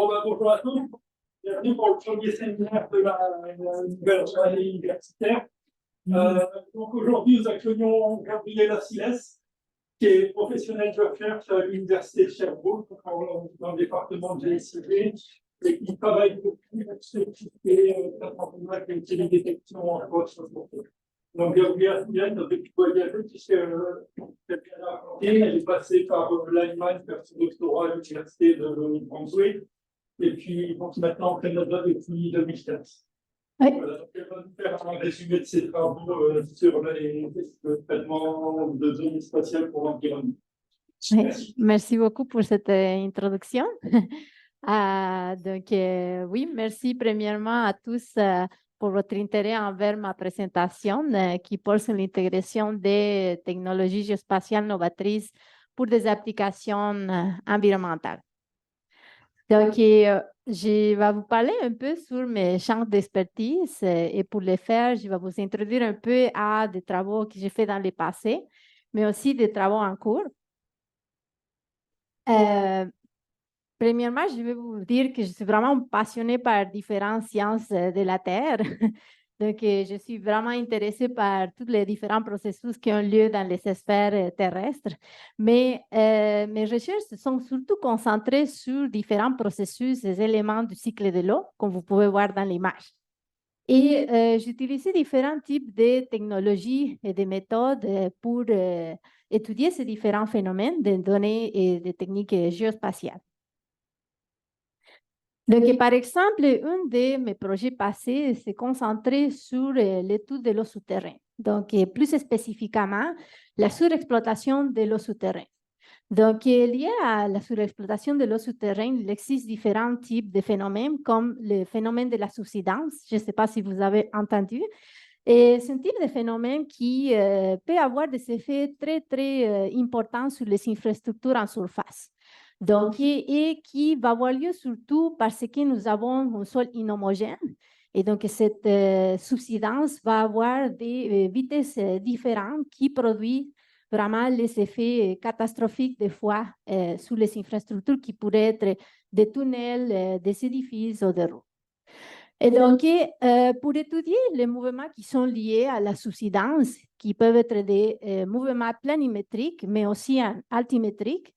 Bonjour à tous. Bienvenue pour le premier séminaire de la nouvelle année universitaire. Donc aujourd'hui, nous accueillons Gabriel Assiles, qui est professionnel de recherche à l'Université de Sherbrooke, dans le département de GSCG, et qui travaille depuis certifié la télédétection en poste. Donc Gabriel Assiles, depuis voyager, puisque elle est passée par l'Allemagne faire son doctorat à l'Université de Brunswick. Et puis, donc, maintenant, au Canada depuis 2015. Oui. Voilà, donc, elle va nous faire un résumé de ses travaux sur le traitement de données spatiales pour l'environnement. Oui. Merci beaucoup pour cette introduction. Oui, merci premièrement à tous pour votre intérêt envers ma présentation qui porte sur l'intégration des technologies géospatiales novatrices pour des applications environnementales. Donc, je vais vous parler un peu sur mes champs d'expertise et pour le faire, je vais vous introduire un peu à des travaux que j'ai faits dans le passé, mais aussi des travaux en cours. Premièrement, je vais vous dire que je suis vraiment passionnée par différentes sciences de la Terre. Donc, je suis vraiment intéressée par tous les différents processus qui ont lieu dans les sphères terrestres. Mais mes recherches se sont surtout concentrées sur différents processus et éléments du cycle de l'eau, comme vous pouvez voir dans l'image. Et j'utilisais différents types de technologies et de méthodes pour étudier ces différents phénomènes de données et de techniques géospatiales. Donc, par exemple, un de mes projets passés s'est concentré sur l'étude de l'eau souterraine. Donc, plus spécifiquement, la surexploitation de l'eau souterraine. Donc, lié à la surexploitation de l'eau souterraine, il existe différents types de phénomènes, comme le phénomène de la subsidence. Je ne sais pas si vous avez entendu. Et c'est un type de phénomène qui peut avoir des effets très, très importants sur les infrastructures en surface. Donc, et qui va avoir lieu surtout parce que nous avons un sol inhomogène. Et donc, cette subsidence va avoir des vitesses différentes qui produisent vraiment les effets catastrophiques des fois sur les infrastructures qui pourraient être des tunnels, des édifices ou des routes. Et donc, pour étudier les mouvements qui sont liés à la subsidence, qui peuvent être des mouvements planimétriques, mais aussi altimétriques,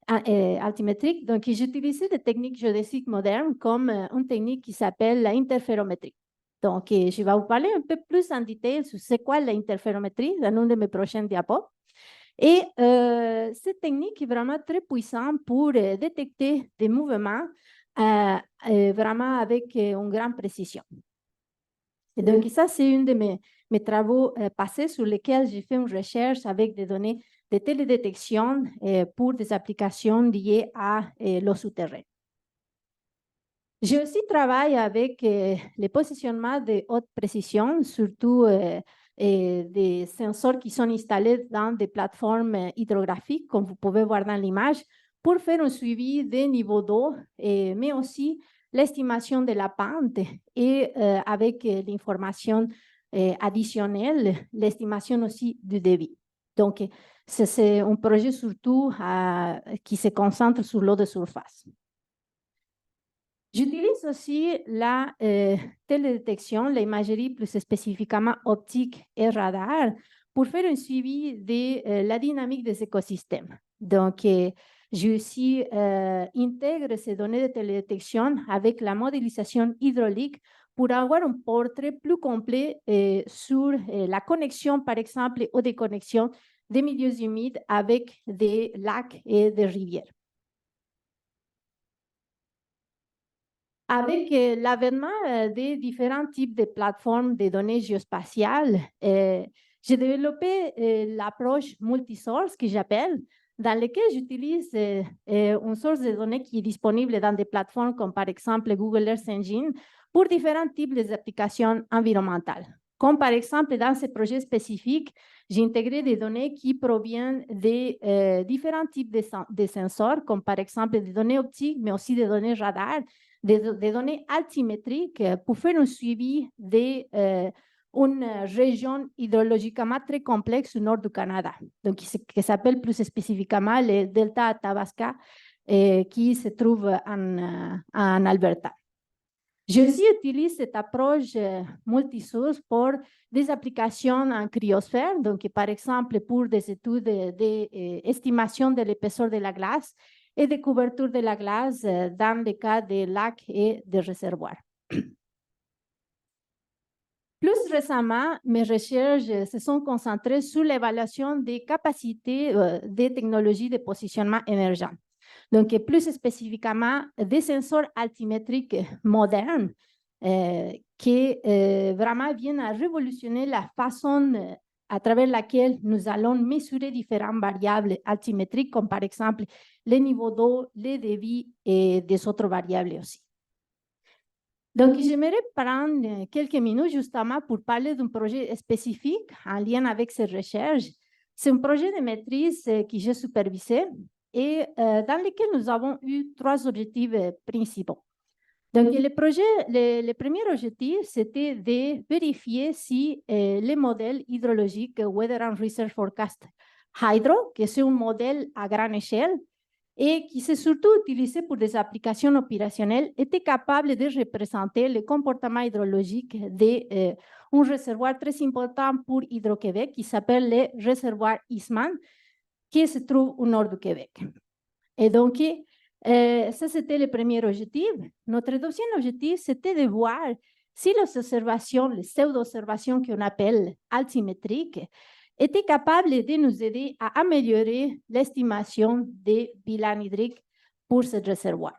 donc j'utilisais des techniques géodésiques modernes comme une technique qui s'appelle l'interférométrie. Donc, je vais vous parler un peu plus en détail sur c'est quoi l'interférométrie dans une de mes prochaines diapos. Et cette technique est vraiment très puissante pour détecter des mouvements vraiment avec une grande précision. Et donc, ça, c'est un de mes travaux passés sur lesquels j'ai fait une recherche avec des données de télédétection pour des applications liées à l'eau souterraine. J'ai aussi travaillé avec le positionnement de haute précision, surtout des sensors qui sont installés dans des plateformes hydrographiques, comme vous pouvez voir dans l'image, pour faire un suivi des niveaux d'eau, mais aussi l'estimation de la pente et avec l'information additionnelle, l'estimation aussi du débit. Donc, c'est un projet surtout qui se concentre sur l'eau de surface. J'utilise aussi la télédétection, l'imagerie plus spécifiquement optique et radar pour faire un suivi de la dynamique des écosystèmes. Donc, j'ai aussi intégré ces données de télédétection avec la modélisation hydraulique pour avoir un portrait plus complet sur la connexion, par exemple, ou déconnexion des milieux humides avec des lacs et des rivières. Avec l'avènement des différents types de plateformes de données géospatiales, j'ai développé l'approche multisource que j'appelle, dans laquelle j'utilise une source de données qui est disponible dans des plateformes comme par exemple Google Earth Engine pour différents types d'applications environnementales. Comme par exemple dans ce projet spécifique, j'ai intégré des données qui proviennent de différents types de sensors, comme par exemple des données optiques, mais aussi des données radar, des données altimétriques pour faire un suivi d'une région hydrologiquement très complexe au nord du Canada, donc qui s'appelle plus spécifiquement le delta Athabasca qui se trouve en Alberta. Je aussi utilise cette approche multisource pour des applications en cryosphère, donc par exemple pour des études d'estimation de l'épaisseur de la glace et de couverture de la glace dans le cas des lacs et des réservoirs. Plus récemment, mes recherches se sont concentrées sur l'évaluation des capacités des technologies de positionnement émergent. Donc, plus spécifiquement, des sensors altimétriques modernes qui vraiment viennent à révolutionner la façon à travers laquelle nous allons mesurer différentes variables altimétriques, comme par exemple les niveaux d'eau, les débits et des autres variables aussi. Donc, j'aimerais prendre quelques minutes justement pour parler d'un projet spécifique en lien avec ces recherches. C'est un projet de maîtrise que j'ai supervisé et dans lequel nous avons eu 3 objectifs principaux. Donc, le premier objectif, c'était de vérifier si les modèles hydrologiques Weather and Research Forecast Hydro, que c'est un modèle à grande échelle, et qui s'est surtout utilisé pour des applications opérationnelles, était capable de représenter le comportement hydrologique d'un réservoir très important pour Hydro-Québec qui s'appelle le réservoir Eastman, qui se trouve au nord du Québec. Et donc, ça, c'était le premier objectif. Notre deuxième objectif, c'était de voir si les observations, les pseudo-observations qu'on appelle altimétriques, étaient capables de nous aider à améliorer l'estimation des bilans hydriques pour ce réservoir.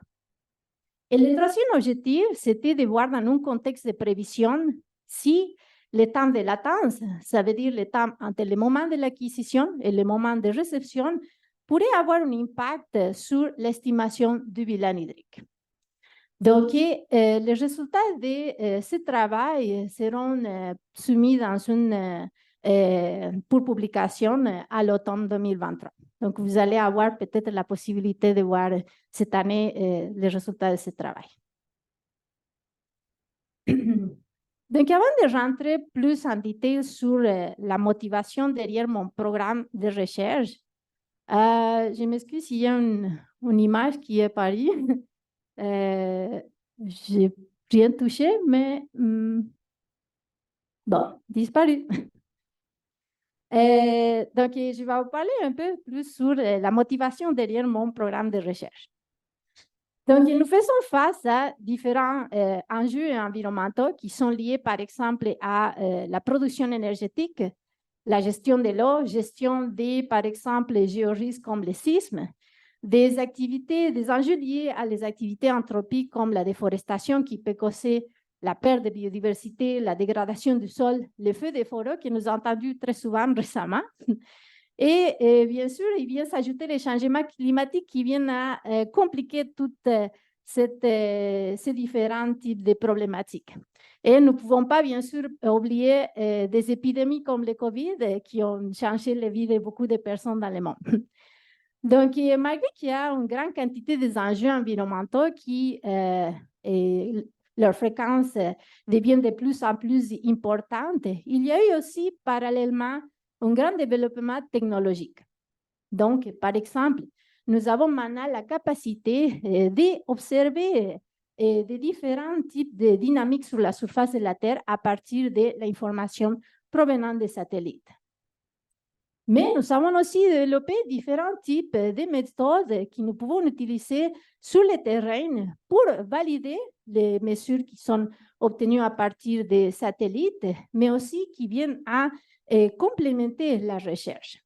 Et le troisième objectif, c'était de voir dans un contexte de prévision si le temps de latence, ça veut dire le temps entre le moment de l'acquisition et le moment de réception, pourrait avoir un impact sur l'estimation du bilan hydrique. Donc, les résultats de ce travail seront soumis dans une pour publication à l'automne 2023. Donc, vous allez avoir peut-être la possibilité de voir cette année les résultats de ce travail. Donc, avant de rentrer plus en détail sur la motivation derrière mon programme de recherche, je m'excuse s'il y a une image qui est apparue. J'ai rien touché, mais bon, disparu. Donc, je vais vous parler un peu plus sur la motivation derrière mon programme de recherche. Donc, nous faisons face à différents enjeux environnementaux qui sont liés, par exemple, à la production énergétique, la gestion de l'eau, gestion des, par exemple, géorisques comme les sismes, des enjeux liés à les activités anthropiques comme la déforestation qui peut causer la perte de biodiversité, la dégradation du sol, le feu de forêt que nous avons entendu très souvent récemment. Et bien sûr, il vient s'ajouter les changements climatiques qui viennent à compliquer toutes ces différents types de problématiques. Et nous ne pouvons pas, bien sûr, oublier des épidémies comme le COVID qui ont changé la vie de beaucoup de personnes dans le monde. Donc, malgré qu'il y a une grande quantité d'enjeux environnementaux qui, leur fréquence devient de plus en plus importante, il y a eu aussi parallèlement un grand développement technologique. Donc, par exemple, nous avons maintenant la capacité d'observer des différents types de dynamiques sur la surface de la Terre à partir de l'information provenant des satellites. Mais nous avons aussi développé différents types de méthodes que nous pouvons utiliser sur le terrain pour valider les mesures qui sont obtenues à partir des satellites, mais aussi qui viennent à complémenter la recherche.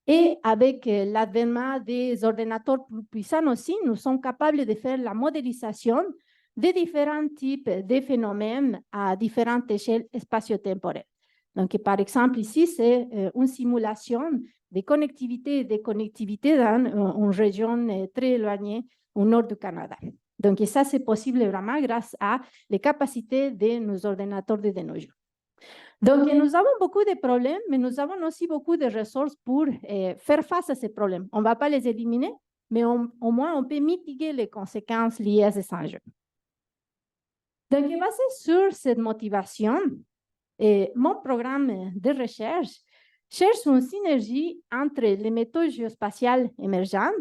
Et avec l'avènement des ordinateurs plus puissants aussi, nous sommes capables de faire la modélisation de différents types de phénomènes à différentes échelles spatio-temporelles. Donc, par exemple, ici, c'est une simulation de connectivité dans une région très éloignée au nord du Canada. Donc, ça, c'est possible vraiment grâce à les capacités de nos ordinateurs de nos jours. Donc, nous avons beaucoup de problèmes, mais nous avons aussi beaucoup de ressources pour faire face à ces problèmes. On ne va pas les éliminer, mais au moins, on peut mitiguer les conséquences liées à ces enjeux. Donc, basé sur cette motivation, mon programme de recherche cherche une synergie entre les méthodes géospatiales émergentes,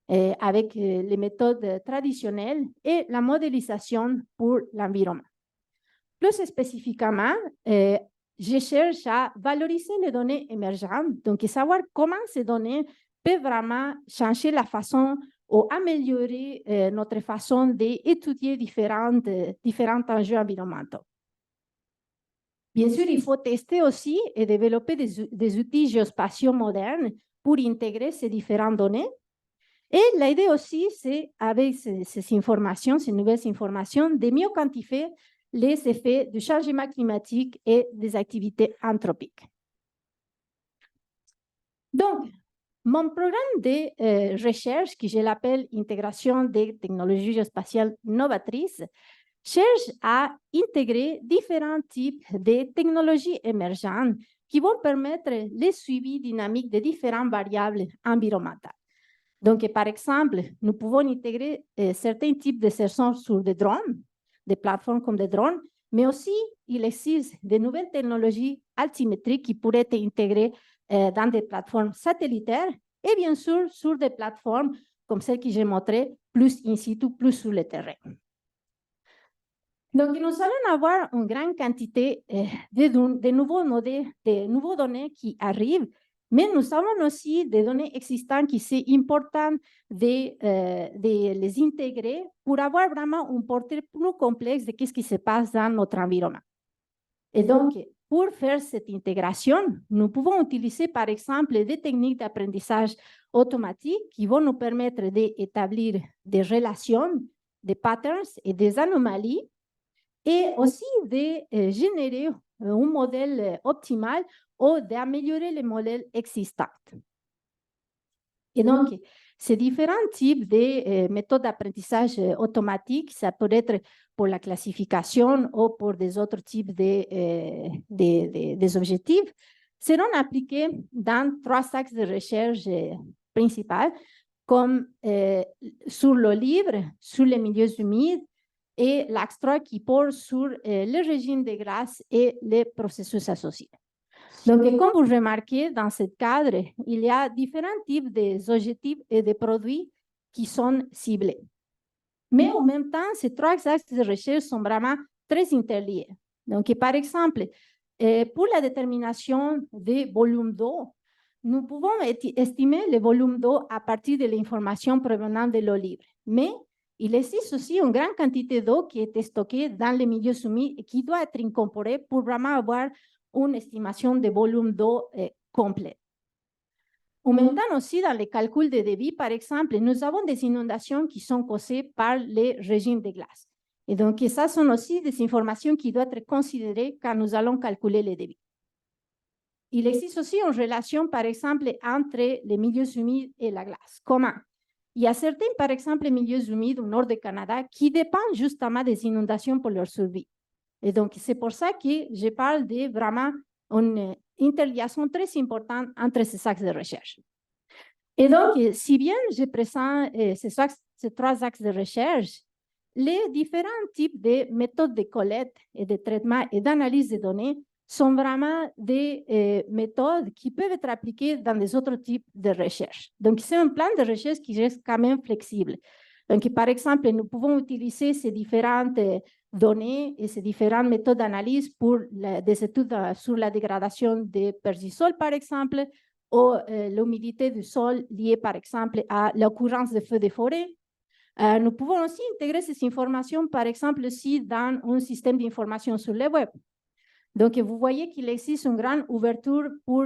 avec les méthodes traditionnelles et la modélisation pour l'environnement. Plus spécifiquement, je cherche à valoriser les données émergentes, donc savoir comment ces données peuvent vraiment changer la façon ou améliorer notre façon d'étudier différents enjeux environnementaux. Bien sûr, il faut tester aussi et développer des outils géospatiaux modernes pour intégrer ces différentes données. Et l'idée aussi, c'est, avec ces informations, ces nouvelles informations, de mieux quantifier les effets du changement climatique et des activités anthropiques. Donc, mon programme de recherche, que je l'appelle Intégration des technologies géospatiales novatrices, cherche à intégrer différents types de technologies émergentes qui vont permettre le suivi dynamique de différentes variables environnementales. Donc, par exemple, nous pouvons intégrer certains types de sensors sur des drones, des plateformes comme des drones, mais aussi il existe de nouvelles technologies altimétriques qui pourraient être intégrées dans des plateformes satellitaires et bien sûr sur des plateformes comme celles que j'ai montrées, plus in situ, plus sur le terrain. Donc, nous allons avoir une grande quantité de nouveaux données qui arrivent, mais nous avons aussi des données existantes qui c'est important de les intégrer pour avoir vraiment un portrait plus complexe de ce qui se passe dans notre environnement. Et donc, pour faire cette intégration, nous pouvons utiliser, par exemple, des techniques d'apprentissage automatique qui vont nous permettre d'établir des relations, des patterns et des anomalies, et aussi de générer un modèle optimal ou d'améliorer les modèles existants. Et donc, ces différents types de méthodes d'apprentissage automatique, ça peut être pour la classification ou pour des autres types des objectifs, seront appliqués dans 3 axes de recherche principaux, comme sur l'eau libre, sur les milieux humides, et l'axe 3 qui porte sur le régime de glace et les processus associés. Donc, comme vous remarquez, dans ce cadre, il y a différents types d'objectifs et de produits qui sont ciblés. Mais en même temps, ces 3 axes de recherche sont vraiment très interliés. Donc, par exemple, pour la détermination des volumes d'eau, nous pouvons estimer le volume d'eau à partir de l'information provenant de l'eau libre. Mais il existe aussi une grande quantité d'eau qui est stockée dans les milieux humides et qui doit être incorporée pour vraiment avoir une estimation de volume d'eau complète. En même temps aussi, dans les calculs de débit, par exemple, nous avons des inondations qui sont causées par les régimes de glace. Et donc, ça sont aussi des informations qui doivent être considérées quand nous allons calculer les débits. Il existe aussi une relation, par exemple, entre les milieux humides et la glace. Comment? Il y a certains, par exemple, milieux humides au nord du Canada qui dépendent justement des inondations pour leur survie. Et donc, c'est pour ça que je parle de vraiment une interliaison très importante entre ces axes de recherche. Et donc, si bien je présente ces 3 axes de recherche, les différents types de méthodes de collecte et de traitement et d'analyse de données sont vraiment des méthodes qui peuvent être appliquées dans des autres types de recherche. Donc, c'est un plan de recherche qui reste quand même flexible. Donc, par exemple, nous pouvons utiliser ces différentes données et ces différentes méthodes d'analyse pour des études sur la dégradation des persisols, par exemple, ou l'humidité du sol liée, par exemple, à l'occurrence de feux de forêt. Nous pouvons aussi intégrer ces informations, par exemple, aussi dans un système d'information sur le web. Donc, vous voyez qu'il existe une grande ouverture pour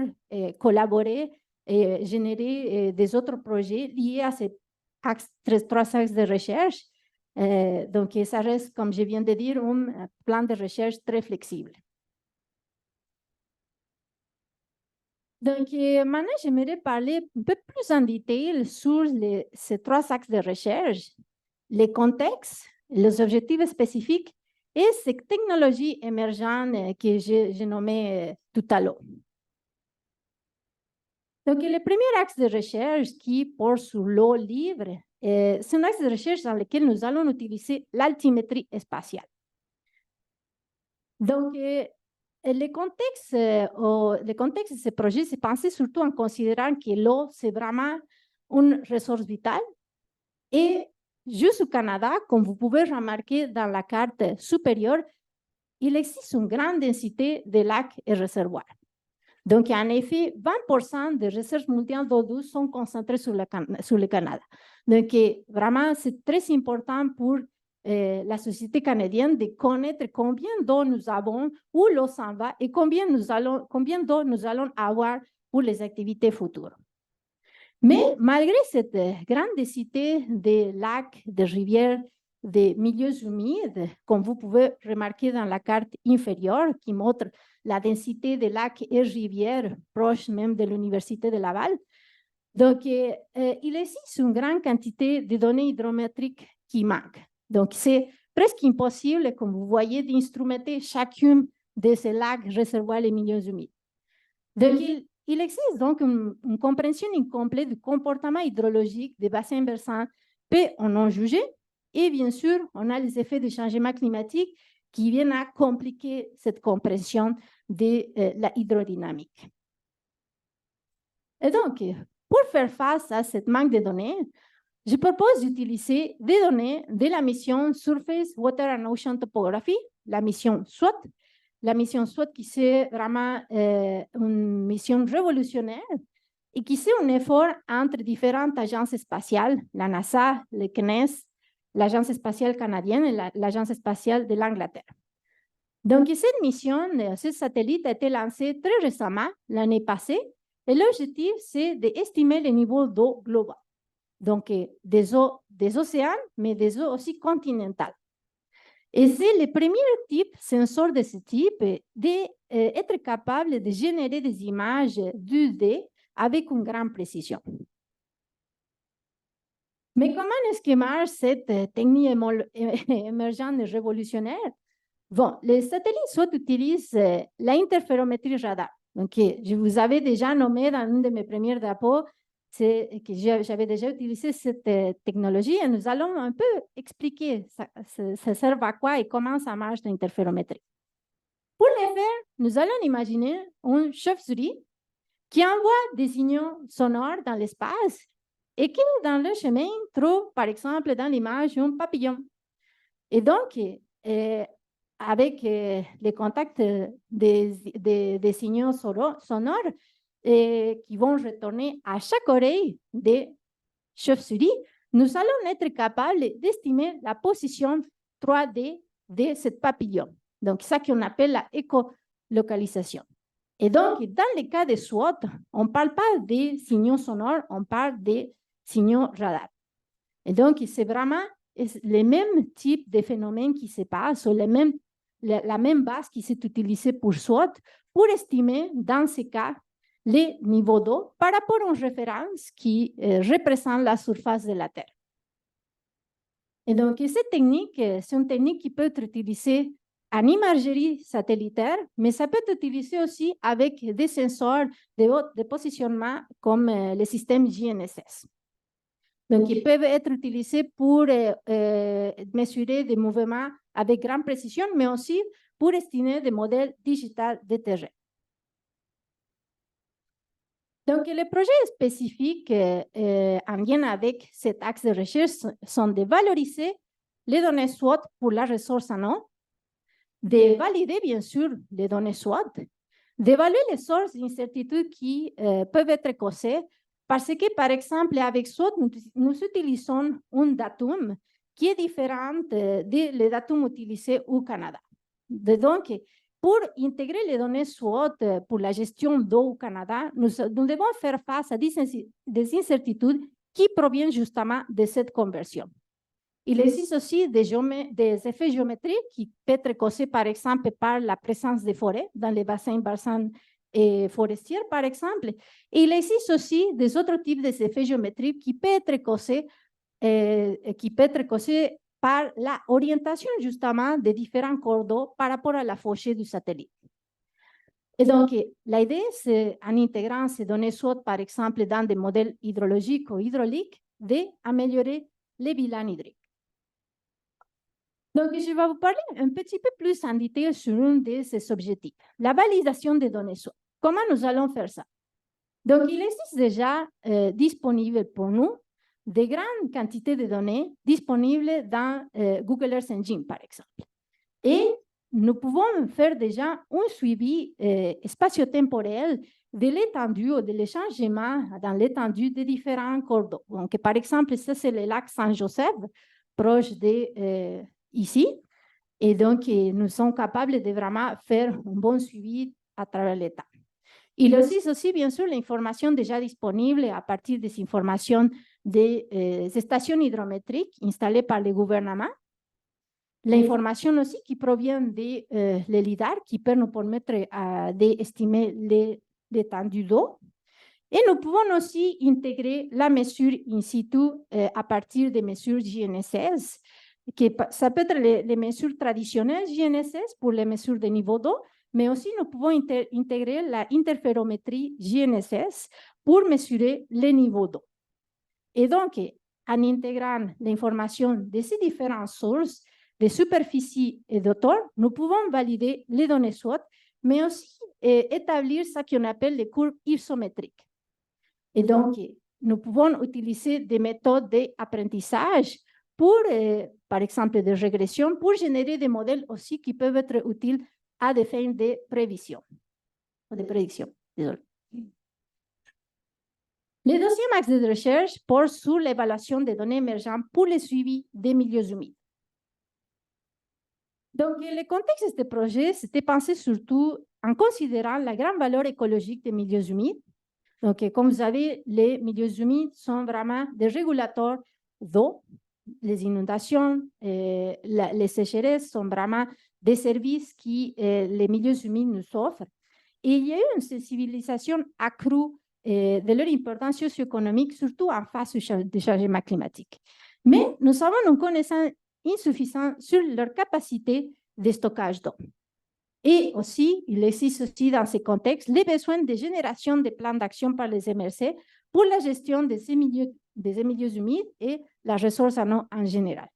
collaborer et générer des autres projets liés à ces 3 axes de recherche. Donc, ça reste, comme je viens de dire, un plan de recherche très flexible. Donc, maintenant, j'aimerais parler un peu plus en détail sur ces 3 axes de recherche, les contextes, les objectifs spécifiques et ces technologies émergentes que j'ai nommées tout à l'heure. Donc, le premier axe de recherche qui porte sur l'eau libre, c'est un axe de recherche dans lequel nous allons utiliser l'altimétrie spatiale. Donc, le contexte de ce projet, c'est pensé surtout en considérant que l'eau, c'est vraiment une ressource vitale Et juste au Canada, comme vous pouvez remarquer dans la carte supérieure, il existe une grande densité de lacs et réservoirs. Donc, en effet, 20% des recherches mondiales d'eau douce sont concentrées sur le Canada. Donc, vraiment, c'est très important pour la société canadienne de connaître combien d'eau nous avons, où l'eau s'en va et combien d'eau nous allons avoir pour les activités futures. Mais malgré cette grande densité des lacs, des rivières, des milieux humides, comme vous pouvez remarquer dans la carte inférieure qui montre la densité des lacs et rivières proches même de l'Université de Laval. Donc, il existe une grande quantité de données hydrométriques qui manquent. Donc, c'est presque impossible, comme vous voyez, d'instrumenter chacun de ces lacs, réservoirs et milieux humides. Donc, il existe donc une compréhension incomplète du comportement hydrologique des bassins versants, peut on en juger, et bien sûr, on a les effets du changement climatique qui viennent à compliquer cette compréhension de la hydrodynamique. Et donc, pour faire face à cette manque de données, je propose d'utiliser des données de la mission Surface Water and Ocean Topography, la mission SWOT. La mission SWOT qui c'est vraiment une mission révolutionnaire et qui c'est un effort entre différentes agences spatiales, la NASA, le CNES, l'Agence spatiale canadienne et l'Agence spatiale de l'Angleterre. Donc, cette mission, ce satellite a été lancé très récemment, l'année passée, et l'objectif, c'est d'estimer le niveau d'eau global. Donc, des océans, mais des eaux aussi continentales. Et c'est le premier type, sensor de ce type, d'être capable de générer des images 2D avec une grande précision. Mais comment est-ce que marche cette technique émergente et révolutionnaire? Bon, les satellites soit utilisent l'interférométrie radar. Donc, je vous avais déjà nommé dans une de mes premières diapos que j'avais déjà utilisé cette technologie et nous allons un peu expliquer ça sert à quoi et comment ça marche l'interférométrie. Pour le faire, nous allons imaginer une chauve-souris qui envoie des signaux sonores dans l'espace et qui, dans le chemin, trouve, par exemple, dans l'image, un papillon. Et donc, avec les contacts des signaux sonores qui vont retourner à chaque oreille des chauves-souris, nous allons être capables d'estimer la position 3D de ce papillon. Donc, ça qu'on appelle la écolocalisation. Et donc, dans le cas de SWOT, on ne parle pas des signaux sonores, on parle des signaux radar. Et donc, c'est vraiment le même type de phénomène qui se passe, ou la même base qui s'est utilisée pour SWOT, pour estimer, dans ces cas, les niveaux d'eau par rapport à une référence qui représente la surface de la Terre. Et donc, cette technique, c'est une technique qui peut être utilisée en imagerie satellitaire, mais ça peut être utilisé aussi avec des sensors de positionnement comme le système GNSS. Donc, ils peuvent être utilisés pour mesurer des mouvements avec grande précision, mais aussi pour estimer des modèles digitaux de terrain. Donc, les projets spécifiques en lien avec cet axe de recherche sont de valoriser les données SWOT pour la ressource en eau, de valider, bien sûr, les données SWOT, d'évaluer les sources d'incertitudes qui peuvent être causées parce que, par exemple, avec SWOT, nous utilisons un datum qui est différent des datums utilisés au Canada. Donc, pour intégrer les données SWOT pour la gestion d'eau au Canada, nous devons faire face à des incertitudes qui proviennent justement de cette conversion. Il existe aussi des effets géométriques qui peuvent être causés, par exemple, par la présence des forêts dans les bassins forestiers, par exemple. Et il existe aussi des autres types d'effets géométriques qui peuvent être causés par l'orientation justement des différents cours d'eau par rapport à la fauchée du satellite. Et donc, l'idée, c'est en intégrant ces données SWOT, par exemple, dans des modèles hydrologiques ou hydrauliques, d'améliorer les bilans hydriques. Donc, je vais vous parler un petit peu plus en détail sur un de ces objectifs, la validation des données SWOT. Comment nous allons faire ça? Donc, il existe déjà disponible pour nous des grandes quantités de données disponibles dans Google Earth Engine, par exemple. Et nous pouvons faire déjà un suivi spatio-temporel de l'étendue ou de l'échangement dans l'étendue des différents cours d'eau. Donc, par exemple, ça, c'est le lac Saint-Joseph, proche de ici. Et donc, nous sommes capables de vraiment faire un bon suivi à travers le temps. Il existe aussi, bien sûr, l'information déjà disponible à partir des informations des stations hydrométriques installées par le gouvernement. L'information aussi qui provient de les LIDAR, qui peut nous permettre d'estimer l'étendue d'eau. Et nous pouvons aussi intégrer la mesure in situ à partir des mesures GNSS, ça peut être les mesures traditionnelles GNSS pour les mesures de niveau d'eau, mais aussi nous pouvons intégrer l'interférométrie GNSS pour mesurer les niveaux d'eau. Et donc, en intégrant l'information de ces différentes sources, de superficie et d'auteur, nous pouvons valider les données SWOT, mais aussi établir ce qu'on appelle les courbes isométriques. Et donc, nous pouvons utiliser des méthodes d'apprentissage pour, par exemple, de régression, pour générer des modèles aussi qui peuvent être utiles à des fins de prévision, de prédiction. Désolé. Le deuxième axe de recherche porte sur l'évaluation des données émergentes pour le suivi des milieux humides. Donc, le contexte de ce projet, c'était pensé surtout en considérant la grande valeur écologique des milieux humides. Donc, comme vous savez, les milieux humides sont vraiment des régulateurs d'eau. Les inondations, les sécheresses sont vraiment des services qui les milieux humides nous offrent. Et il y a eu une sensibilisation accrue de leur importance socio-économique, surtout en face du changement climatique. Mais nous avons une connaissance insuffisante sur leur capacité de stockage d'eau. Et aussi, il existe aussi dans ces contextes les besoins de génération de plans d'action par les MRC pour la gestion de ces milieux humides et la ressource en eau en général.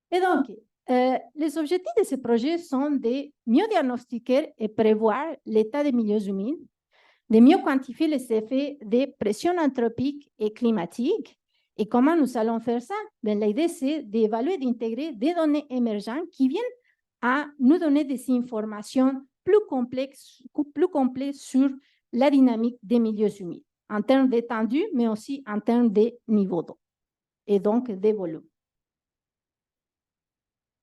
Et donc, les objectifs de ce projet sont de mieux diagnostiquer et prévoir l'état des milieux humides, de mieux quantifier les effets des pressions anthropiques et climatiques. Et comment nous allons faire ça? Bien, l'idée, c'est d'évaluer et d'intégrer des données émergentes qui viennent à nous donner des informations plus complètes sur la dynamique des milieux humides, en termes d'étendue, mais aussi en termes de niveau d'eau, et donc des volumes.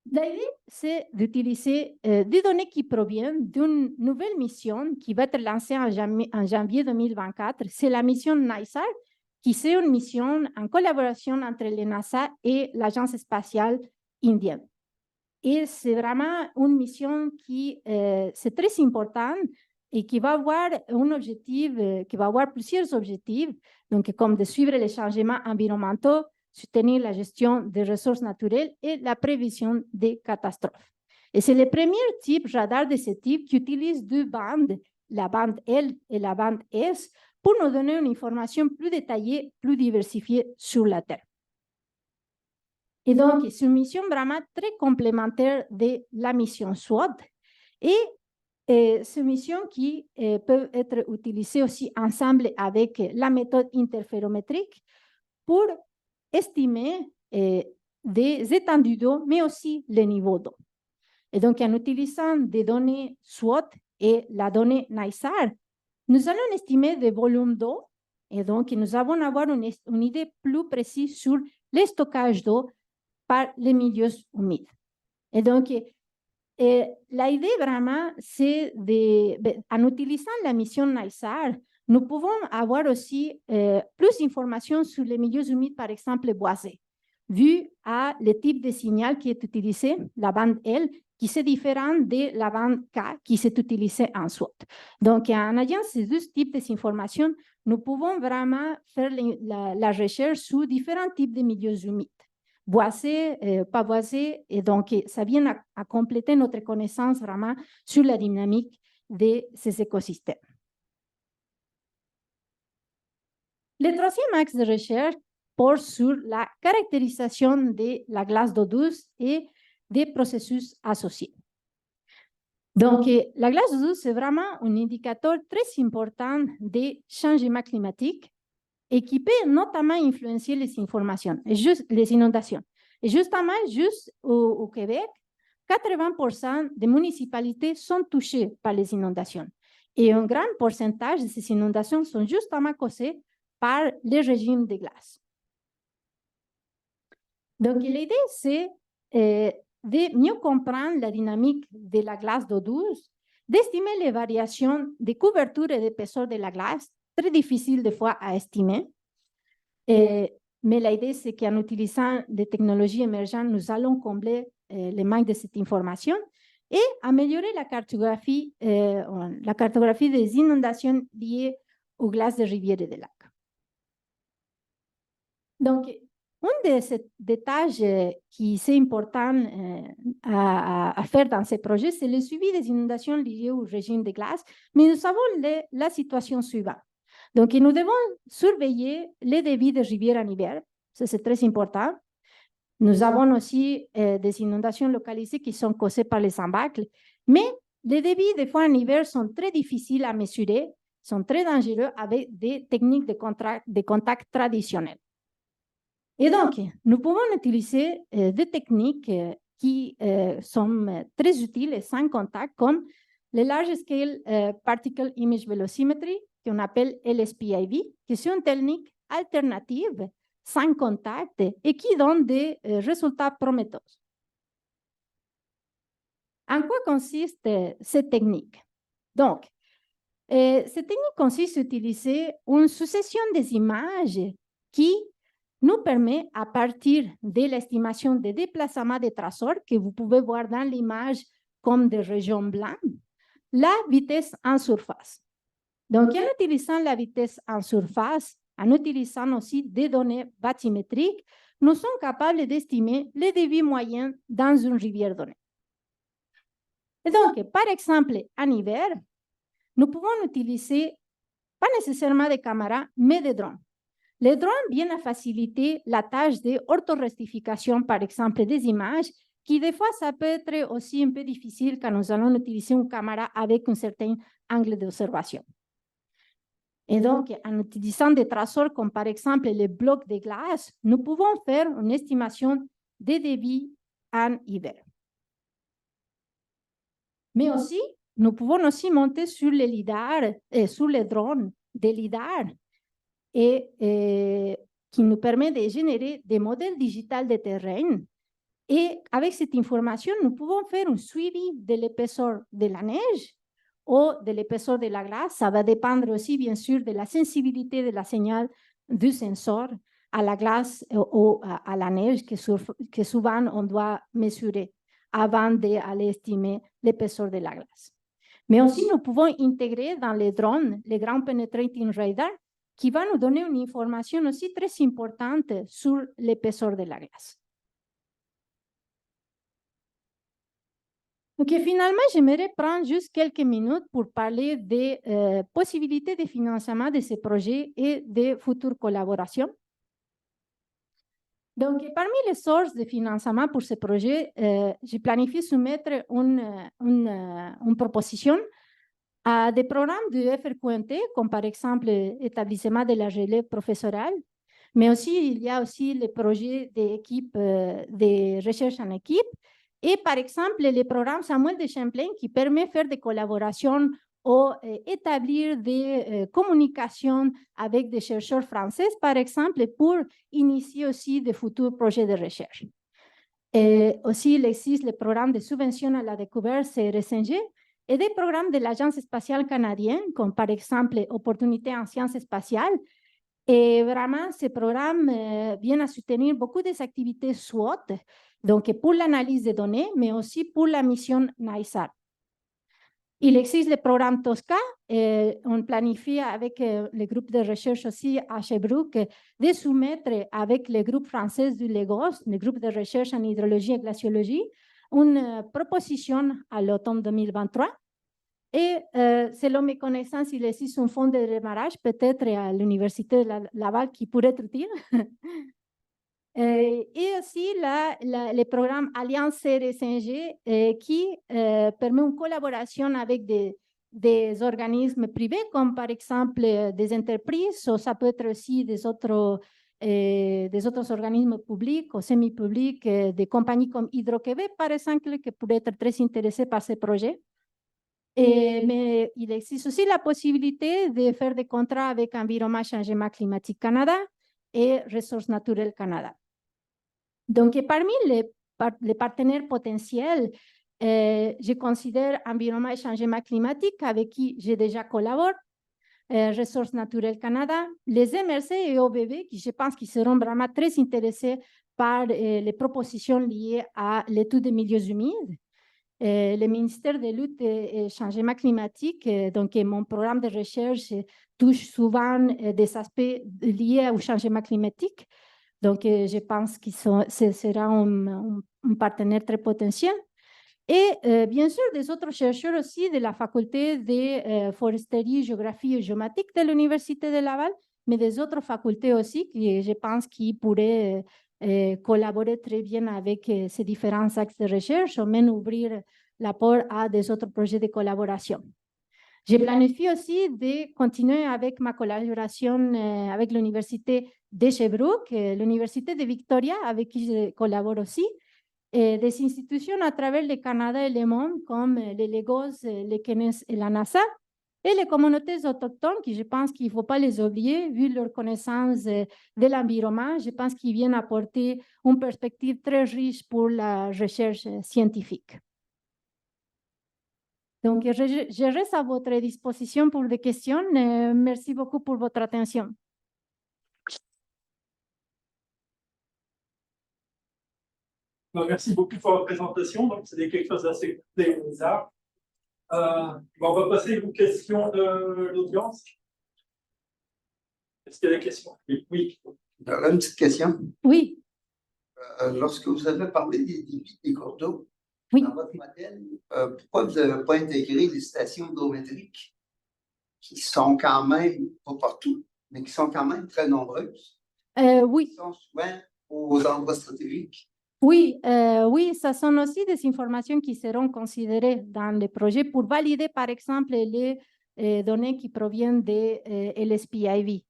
L'idée, c'est d'utiliser des données qui proviennent d'une nouvelle mission qui va être lancée en janvier 2024. C'est la mission NISAR, qui c'est une mission en collaboration entre le NASA et l'Agence spatiale indienne. Et c'est vraiment une mission qui c'est très importante et qui va avoir un objectif, qui va avoir plusieurs objectifs, donc comme de suivre les changements environnementaux, soutenir la gestion des ressources naturelles et la prévision des catastrophes. Et c'est le premier type radar de ce type qui utilise deux bandes, la bande L et la bande S, pour nous donner une information plus détaillée, plus diversifiée sur la Terre. Et donc, c'est une mission vraiment très complémentaire de la mission SWOT. Et c'est une mission qui peut être utilisée aussi ensemble avec la méthode interférométrique pour estimer des étendues d'eau, mais aussi les niveaux d'eau. Et donc, en utilisant des données SWOT et la donnée NISAR, nous allons estimer des volumes d'eau. Et donc, nous allons avoir une idée plus précise sur le stockage d'eau par les milieux humides. Et donc, l'idée vraiment, c'est en utilisant la mission NISAR, nous pouvons avoir aussi plus d'informations sur les milieux humides, par exemple boisés, vu à le type de signal qui est utilisé, la bande L, qui est différent de la bande K qui s'est utilisée en SWOT. Donc, en ayant ces deux types d'informations, nous pouvons vraiment faire la recherche sur différents types de milieux humides, boisés, pas boisés, et donc ça vient à compléter notre connaissance vraiment sur la dynamique de ces écosystèmes. Le troisième axe de recherche porte sur la caractérisation de la glace d'eau douce et des processus associés. Donc, la glace d'eau douce, c'est vraiment un indicateur très important des changements climatiques qui peut notamment influencer les informations, les inondations. Et justement, juste au Québec, 80% des municipalités sont touchées par les inondations. Et un grand pourcentage de ces inondations sont justement causées par les régimes de glace. Donc, l'idée, c'est de mieux comprendre la dynamique de la glace d'eau douce, d'estimer les variations de couverture et d'épaisseur de la glace, très difficile des fois à estimer. Mais l'idée, c'est qu'en utilisant des technologies émergentes, nous allons combler les manques de cette information et améliorer la cartographie des inondations liées aux glaces de rivières et de lacs. Donc, une des tâches qui est importante à faire dans ces projets, c'est le suivi des inondations liées au régime de glace, mais nous avons la situation suivante. Donc, nous devons surveiller les débits des rivières en hiver, ça c'est très important. Nous avons aussi des inondations localisées qui sont causées par les embâcles, mais les débits des fois en hiver sont très difficiles à mesurer, sont très dangereux avec des techniques de contact traditionnelles. Et donc, nous pouvons utiliser des techniques qui sont très utiles et sans contact, comme le Large Scale Particle Image Velocimetry, qu'on appelle LSPIV, qui est une technique alternative, sans contact, et qui donne des résultats prometteurs. En quoi consiste cette technique? Donc, cette technique consiste à utiliser une succession des images qui nous permet, à partir de l'estimation des déplacements des traceurs, que vous pouvez voir dans l'image comme des régions blanches, la vitesse en surface. Donc, en utilisant la vitesse en surface, en utilisant aussi des données bathymétriques, nous sommes capables d'estimer les débits moyens dans une rivière donnée. Et donc, par exemple, en hiver, nous pouvons utiliser, pas nécessairement des caméras, mais des drones. Les drones viennent à faciliter la tâche d'orthorectification, par exemple, des images, qui des fois, ça peut être aussi un peu difficile quand nous allons utiliser une caméra avec un certain angle d'observation. Et donc, en utilisant des traceurs comme par exemple les blocs de glace, nous pouvons faire une estimation des débits en hiver. Mais aussi, nous pouvons aussi monter sur les lidars, sur les drones des lidars, et qui nous permet de générer des modèles digitales de terrain. Et avec cette information, nous pouvons faire un suivi de l'épaisseur de la neige ou de l'épaisseur de la glace. Ça va dépendre aussi, bien sûr, de la sensibilité de la signal du sensor à la glace ou à la neige que souvent on doit mesurer avant d'aller estimer l'épaisseur de la glace. Mais aussi, nous pouvons intégrer dans les drones les Ground Penetrating Radar, qui va nous donner une information aussi très importante sur l'épaisseur de la glace. Donc, finalement, j'aimerais prendre juste quelques minutes pour parler des possibilités de financement de ces projets et de futures collaborations. Donc, parmi les sources de financement pour ces projets, j'ai planifié soumettre une proposition à des programmes de FRQNT, comme par exemple l'établissement de la relève professorale, mais aussi il y a aussi les projets d'équipe, de recherche en équipe, et par exemple le programme Samuel de Champlain qui permet de faire des collaborations ou établir des communications avec des chercheurs français, par exemple, pour initier aussi de futurs projets de recherche. Et aussi, il existe le programme de subvention à la découverte CRSNG, et des programmes de l'Agence spatiale canadienne, comme par exemple Opportunités en sciences spatiales. Et vraiment, ces programmes viennent à soutenir beaucoup des activités SWOT, donc pour l'analyse des données, mais aussi pour la mission NISAR. Il existe le programme TOSCA, on planifie avec le groupe de recherche aussi à Sherbrooke de soumettre avec le groupe français du LEGOS, le groupe de recherche en hydrologie et glaciologie, une proposition à l'automne 2023. Et selon mes connaissances, il existe un fonds de démarrage, peut-être à l'Université de Laval, qui pourrait être utile. Et aussi le programme Alliance CRSNG qui permet une collaboration avec des des organismes privés, comme par exemple des entreprises, ou ça peut être aussi des autres organismes publics ou semi-publics, des compagnies comme Hydro-Québec, par exemple, qui pourraient être très intéressées par ces projets. Mais il existe aussi la possibilité de faire des contrats avec Environnement Changement Climatique Canada et Ressources Naturelles Canada. Donc, parmi les partenaires potentiels, je considère Environnement et Changement Climatique, avec qui j'ai déjà collaboré, Ressources Naturelles Canada, les MRC et OBB, qui je pense qu'ils seront vraiment très intéressés par les propositions liées à l'étude des milieux humides. Le ministère de lutte et changement climatique, donc mon programme de recherche touche souvent des aspects liés au changement climatique. Donc, je pense que ce sera un partenaire très potentiel. Et bien sûr, des autres chercheurs aussi de la faculté de foresterie, géographie et géomatique de l'Université de Laval, mais des autres facultés aussi, qui je pense qu'ils pourraient collaborer très bien avec ces différents axes de recherche ou même ouvrir la porte à des autres projets de collaboration. Je planifie aussi de continuer avec ma collaboration avec l'Université de Sherbrooke, l'Université de Victoria, avec qui je collabore aussi, et des institutions à travers le Canada et le monde, comme les Legos, les CNES et la NASA, et les communautés autochtones, qui je pense qu'il ne faut pas les oublier, vu leur connaissance de l'environnement. Je pense qu'ils viennent apporter une perspective très riche pour la recherche scientifique. Donc, je reste à votre disposition pour des questions. Merci beaucoup pour votre attention. Merci beaucoup pour la présentation. Donc, c'est quelque chose d'assez bizarre. On va passer aux questions de l'audience. Est-ce qu'il y a des questions? Oui. Alors, une petite question. Oui. Lorsque vous avez parlé des débits des cours d'eau, oui. Dans votre modèle, pourquoi vous n'avez pas intégré les stations hydrométriques qui sont quand même, pas partout, mais qui sont quand même très nombreuses? Oui. Qui sont souvent aux endroits stratégiques. Oui, oui, ce sont aussi des informations qui seront considérées dans le projet pour valider, par exemple, les données qui proviennent de l'SPIV.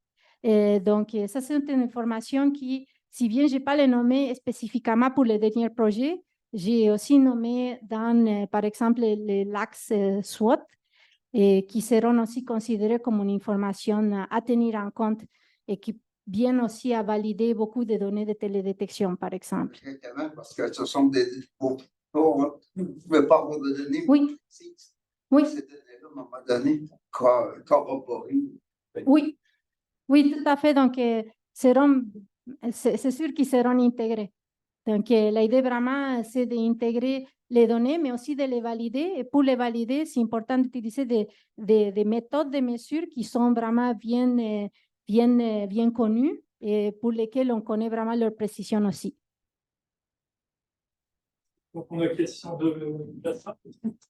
Donc, ça, c'est une information qui, si bien je n'ai pas les nommé spécifiquement pour le dernier projet, j'ai aussi nommé dans, par exemple, l'axe SWOT, qui seront aussi considérées comme une information à tenir en compte et qui viennent aussi à valider beaucoup de données de télédétection, par exemple. Exactement, parce que ce sont des... Vous ne pouvez pas avoir de données. Oui. Oui. Ces données-là, à un moment donné, corroborées. Oui. Oui, tout à fait. Donc, c'est sûr qu'ils seront intégrés. Donc, l'idée vraiment, c'est d'intégrer les données, mais aussi de les valider. Et pour les valider, c'est important d'utiliser des méthodes de mesure qui sont vraiment bien connues et pour lesquelles on connaît vraiment leur précision aussi. Donc, on a une question de Vincent.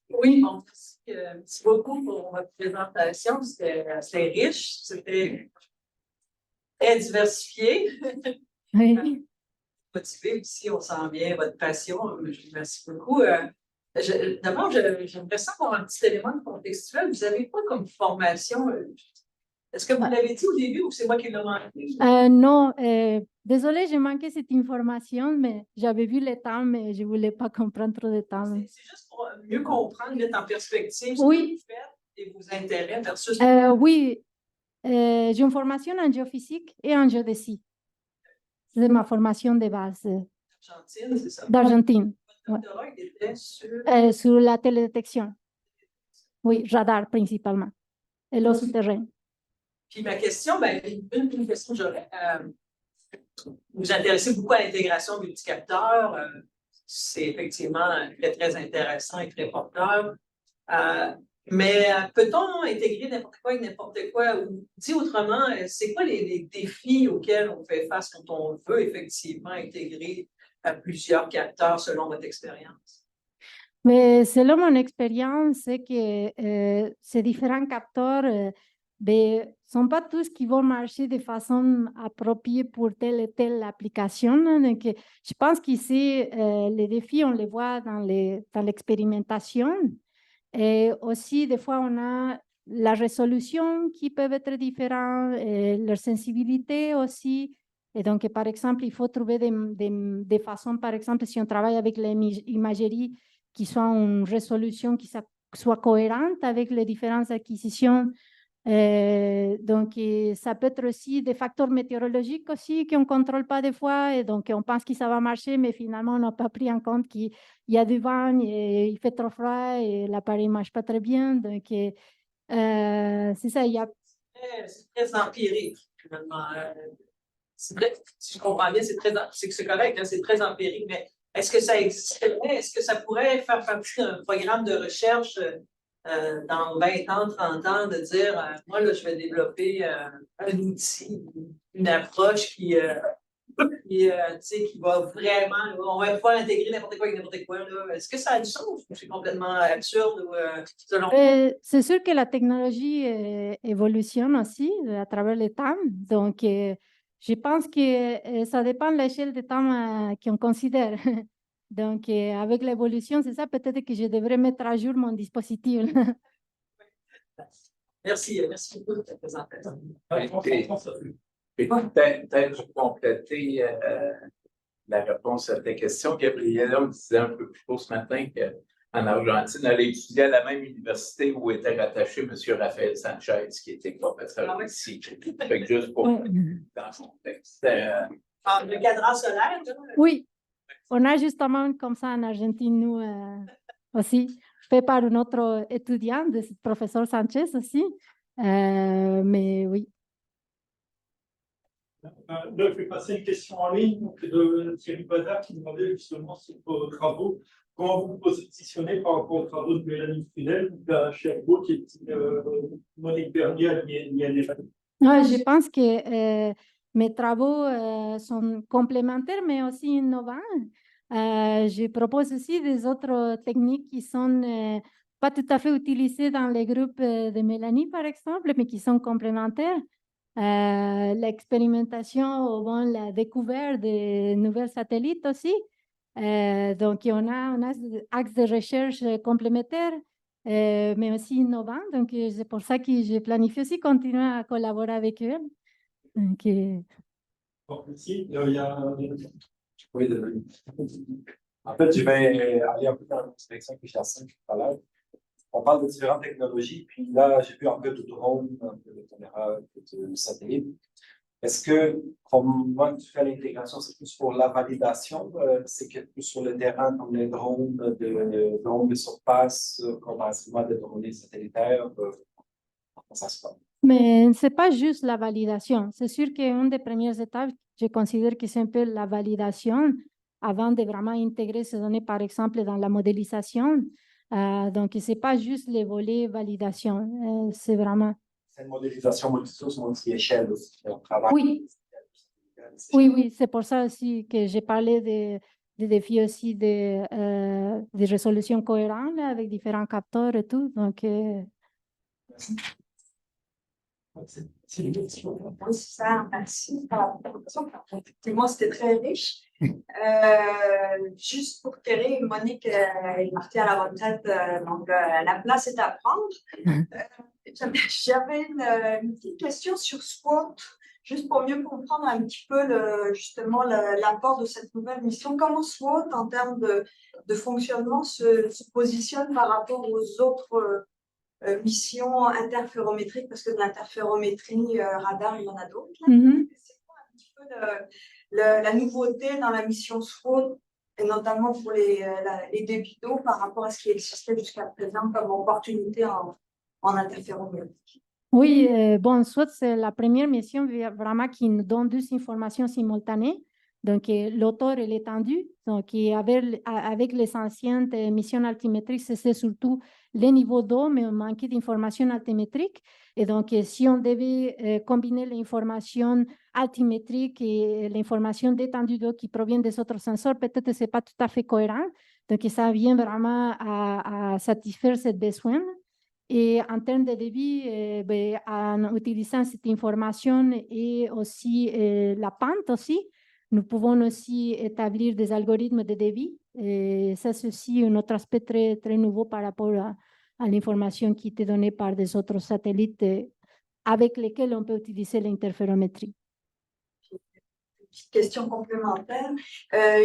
Oui, bon, merci beaucoup pour votre présentation. C'était assez riche, c'était très diversifié. Oui. Motivé aussi, on sent bien votre passion. Merci beaucoup. D'abord, j'aimerais savoir un petit élément contextuel. Vous avez quoi comme formation? Est-ce que vous l'avez dit au début ou c'est moi qui l'ai manqué? Non, désolée, j'ai manqué cette information, mais j'avais vu le temps, mais je ne voulais pas comprendre trop de temps. C'est juste pour mieux comprendre, mettre en perspective ce oui. que vous faites et vos intérêts versus... oui, j'ai une formation en géophysique et en géodésie. C'est ma formation de base. D'Argentine, c'est ça? D'Argentine. Votre doctorat était sur... sur la télédétection. Oui, radar principalement. Et l'eau souterraine. Puis ma question, une question que j'aurais. Vous vous intéressez beaucoup à l'intégration multicapteurs. C'est effectivement très, très intéressant et très porteur. Mais peut-on intégrer n'importe quoi avec n'importe quoi? Ou dit autrement, c'est quoi les défis auxquels on fait face quand on veut effectivement intégrer plusieurs capteurs selon votre expérience? Mais selon mon expérience, c'est que ces différents capteurs ne sont pas tous qui vont marcher de façon appropriée pour telle et telle application. Donc, je pense qu'ici, les défis, on les voit dans l'expérimentation. Et aussi, des fois, on a la résolution qui peut être différente, leur sensibilité aussi. Et donc, par exemple, il faut trouver des façons, par exemple, si on travaille avec l'imagerie, qui soit une résolution qui soit cohérente avec les différentes acquisitions. Donc, ça peut être aussi des facteurs météorologiques aussi qu'on ne contrôle pas des fois. Et donc, on pense que ça va marcher, mais finalement, on n'a pas pris en compte qu'il y a du vent, et il fait trop froid et l'appareil ne marche pas très bien. Donc, c'est ça, il y a... C'est très empirique, finalement. Si je comprends bien, c'est correct, hein, c'est très empirique, mais est-ce que ça existerait? Est-ce que ça pourrait faire partie d'un programme de recherche dans 20 ans, 30 ans, de dire, moi, là, je vais développer un outil, une approche qui va vraiment, on va pouvoir intégrer n'importe quoi avec n'importe quoi. Est-ce que ça a du sens ou c'est complètement absurde ou selon... C'est sûr que la technologie évolutionne aussi à travers le temps. Donc, je pense que ça dépend de l'échelle de temps qu'on considère. Donc, avec l'évolution, c'est ça, peut-être que je devrais mettre à jour mon dispositif. Merci beaucoup de ta présentation. Et peut-être compléter la réponse à ta question. Gabriela me disait un peu plus tôt ce matin qu'en Argentine, elle étudiait à la même université où était rattaché M. Raphaël Sanchez, qui était professeur ici. Fait que juste pour dans le contexte. Le cadran solaire, là? Oui, on a justement comme ça en Argentine, nous aussi, fait par un autre étudiant, de ce professeur Sanchez aussi. Mais oui. Là, je vais passer une question en ligne de Thierry Bazard qui demandait justement sur vos travaux. Comment vous vous positionnez par rapport aux travaux de Mélanie Fidel, de Cherbourg, qui est Monique Bernier à l'INFA? Je pense que mes travaux sont complémentaires, mais aussi innovants. Je propose aussi des autres techniques qui sont pas tout à fait utilisées dans les groupes de Mélanie, par exemple, mais qui sont complémentaires. L'expérimentation ou bon, la découverte de nouvelles satellites aussi. Donc, on a des axes de recherche complémentaires, mais aussi innovants. Donc, c'est pour ça que je planifie aussi continuer à collaborer avec eux. Donc, Bon, ici, il y a... Oui, en fait, je vais aller un peu dans la direction que j'ai tout à l'heure. On parle de différentes technologies, puis là, j'ai vu un peu de drone, un peu de caméra, un peu de satellite. Est-ce que, comment tu fais l'intégration, c'est plus pour la validation, c'est plus sur le terrain, comme les drones de surface, comparativement à des drones satellitaires, comment ça se passe? mais ce n'est pas juste la validation. C'est sûr qu'une des premières étapes, je considère que c'est un peu la validation avant de vraiment intégrer ces données, par exemple, dans la modélisation. Donc, ce n'est pas juste les volets validation, c'est vraiment... C'est une modélisation multi-source, multi-échelle aussi. On travaille. Oui. Oui, c'est pour ça aussi que j'ai parlé des défis aussi de résolution cohérente là, avec différents capteurs et tout. Donc, Oui, ça, merci. Effectivement, c'était très riche. Juste pour Thierry, Monique est partie à la retraite, donc la place est à prendre. J'avais une petite question sur SWOT, juste pour mieux comprendre un petit peu justement l'apport de cette nouvelle mission. Comment SWOT, en termes de fonctionnement, se positionne par rapport aux autres missions interférométriques, parce que de l'interférométrie radar, il y en a d'autres. C'est quoi un petit peu la nouveauté dans la mission SWOT, et notamment pour les débits d'eau par rapport à ce qui existait jusqu'à présent comme opportunité en interférométrie? oui, bon, SWOT, c'est la première mission vraiment qui nous donne deux informations simultanées. Donc, l'auteur et l'étendue. Donc, avec les anciennes missions altimétriques, c'était surtout les niveaux d'eau, mais on manquait d'informations altimétriques. Et donc, si on devait combiner l'information altimétrique et l'information d'étendue d'eau qui provient des autres sensors, peut-être que ce n'est pas tout à fait cohérent. Donc, ça vient vraiment à satisfaire ce besoin. Et en termes de débit, en utilisant cette information et aussi la pente aussi, nous pouvons aussi établir des algorithmes de débit. Et ça, c'est aussi un autre aspect très, très nouveau par rapport à l'information qui était donnée par des autres satellites avec lesquels on peut utiliser l'interférométrie. Petite question complémentaire,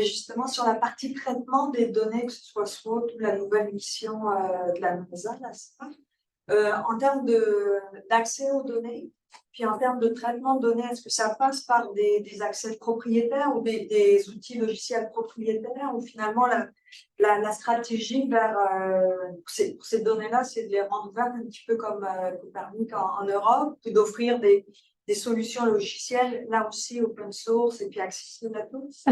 justement sur la partie traitement des données, que ce soit SWOT ou la nouvelle mission de la NASA, là, c'est ça? En termes d'accès aux données, puis en termes de traitement de données, est-ce que ça passe par des accès propriétaires ou des outils logiciels propriétaires, ou finalement la stratégie vers pour ces données-là, c'est de les rendre ouvertes un petit peu comme Copernic en Europe, puis d'offrir des solutions logicielles, là aussi open source et puis accessibles à tous?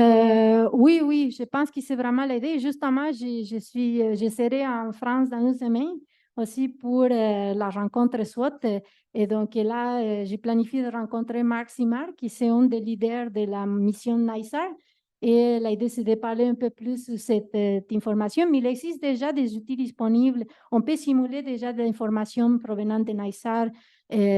Oui, oui, je pense que c'est vraiment l'idée. Justement, je serai en France dans une semaine aussi pour la rencontre SWOT. Et donc là, j'ai planifié de rencontrer Marc Simard, qui est un des leaders de la mission NISAR. Et l'idée, c'est de parler un peu plus de cette information, mais il existe déjà des outils disponibles. On peut simuler déjà de l'information provenant de NISAR.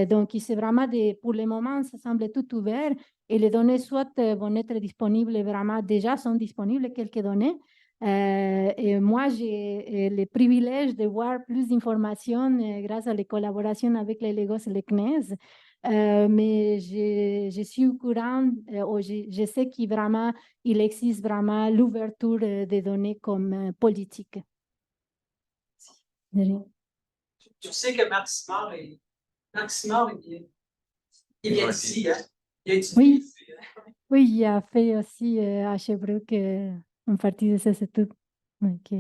Donc, c'est vraiment pour le moment, ça semble tout ouvert. Et les données SWOT vont être disponibles vraiment, déjà sont disponibles quelques données. Et moi, j'ai le privilège de voir plus d'informations grâce à la collaboration avec les Legos et les CNES. Mais je suis au courant, je sais qu'il vraiment, il existe vraiment l'ouverture des données comme politique. Tu sais que Maximard, il vient d'ici, hein? Il a étudié Oui. ici, hein? Oui, il a fait aussi à Sherbrooke une partie de ses études. Donc,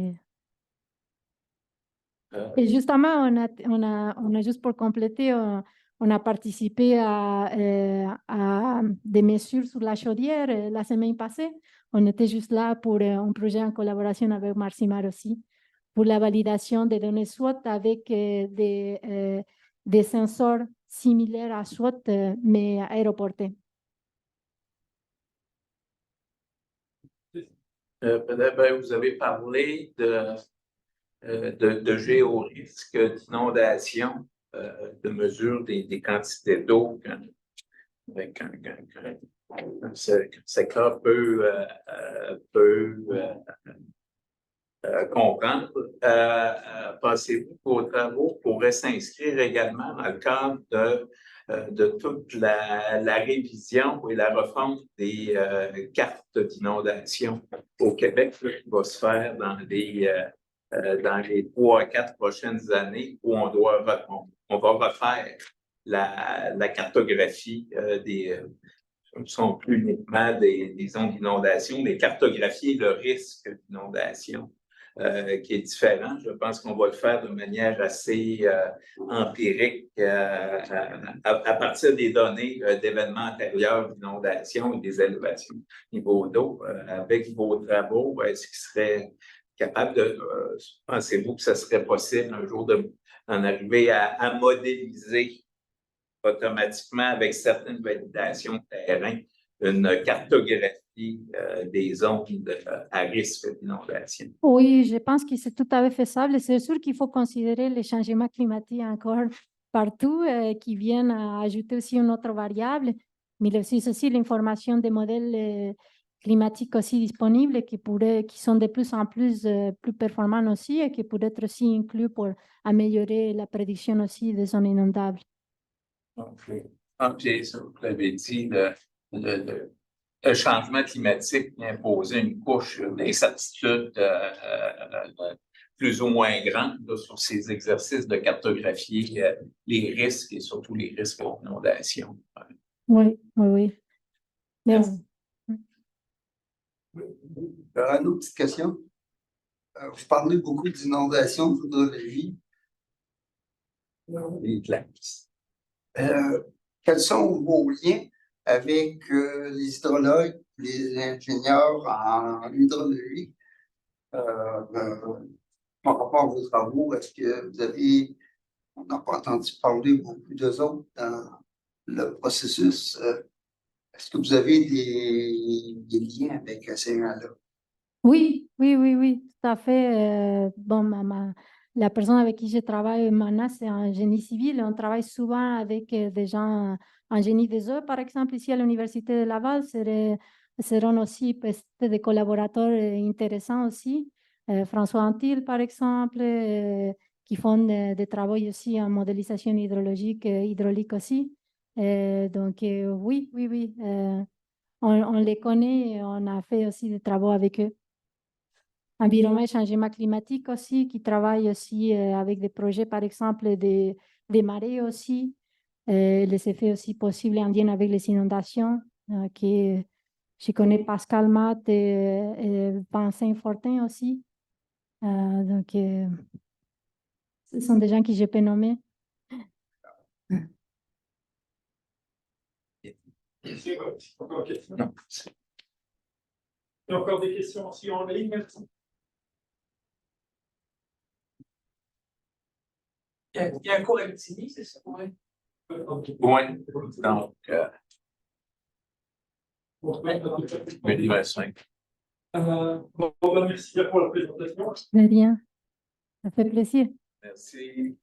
et justement, on a juste pour compléter, on a participé à des mesures sur la chaudière la semaine passée. On était juste là pour un projet en collaboration avec Marc Simard aussi, pour la validation des données SWOT avec des sensors similaires à SWOT, mais aéroportés. Peut-être vous avez parlé de géorisque, d'inondation, de mesure des quantités d'eau qu'un secteur peut comprendre. Pensez-vous que vos travaux pourraient s'inscrire également dans le cadre de toute la révision et la refonte des cartes d'inondation au Québec qui va se faire dans les 3 à 4 prochaines années, où on va refaire la cartographie ce ne sont plus uniquement des zones d'inondation, mais cartographier le risque d'inondation qui est différent. Je pense qu'on va le faire de manière assez empirique à partir des données d'événements antérieurs d'inondation et des élévations niveau d'eau. Avec vos travaux, est-ce qu'il serait capable pensez-vous que ce serait possible un jour d'en arriver à modéliser automatiquement avec certaines validations de terrain une cartographie des zones à risque d'inondation? Oui, je pense que c'est tout à fait faisable. C'est sûr qu'il faut considérer les changements climatiques encore partout qui viennent à ajouter aussi une autre variable, mais aussi l'information des modèles climatiques aussi disponibles qui sont de plus en plus performants aussi et qui pourraient être aussi inclus pour améliorer la prédiction aussi des zones inondables. Puis, vous l'avez dit, le changement climatique vient poser une couche d'incertitude plus ou moins grande sur ces exercices de cartographier les risques et surtout les risques d'inondation. Oui, oui, oui. Arnaud, petite question. Vous parlez beaucoup d'inondations, d'hydrologie. Quels sont vos liens avec les hydrologues, les ingénieurs en hydrologie par rapport à vos travaux? Est-ce que vous avez, on n'a pas entendu parler beaucoup d'eux autres dans le processus? Est-ce que vous avez des liens avec ces gens-là? Oui, oui, oui, oui, tout à fait. Bon, la personne avec qui je travaille maintenant, c'est en génie civil. On travaille souvent avec des gens en génie des eaux, par exemple, ici à l'Université de Laval. Seront aussi des collaborateurs intéressants aussi. François Antil, par exemple, qui font des travaux aussi en modélisation hydraulique aussi. Donc, oui, on les connaît et on a fait aussi des travaux avec eux. Environnement et changement climatique aussi, qui travaille aussi avec des projets, par exemple, des marées aussi, les effets aussi possibles en lien avec les inondations. Je connais Pascal Matt et Vincent Fortin aussi. Donc, ce sont des gens que je peux nommer. C'est encore une question. Non. Il y a encore des questions aussi en ligne, merci. Il y a un cours à Abitibi, c'est ça? Oui. Oui, donc, livre 5. Bon, merci pour la présentation. De rien. Ça fait plaisir. Merci.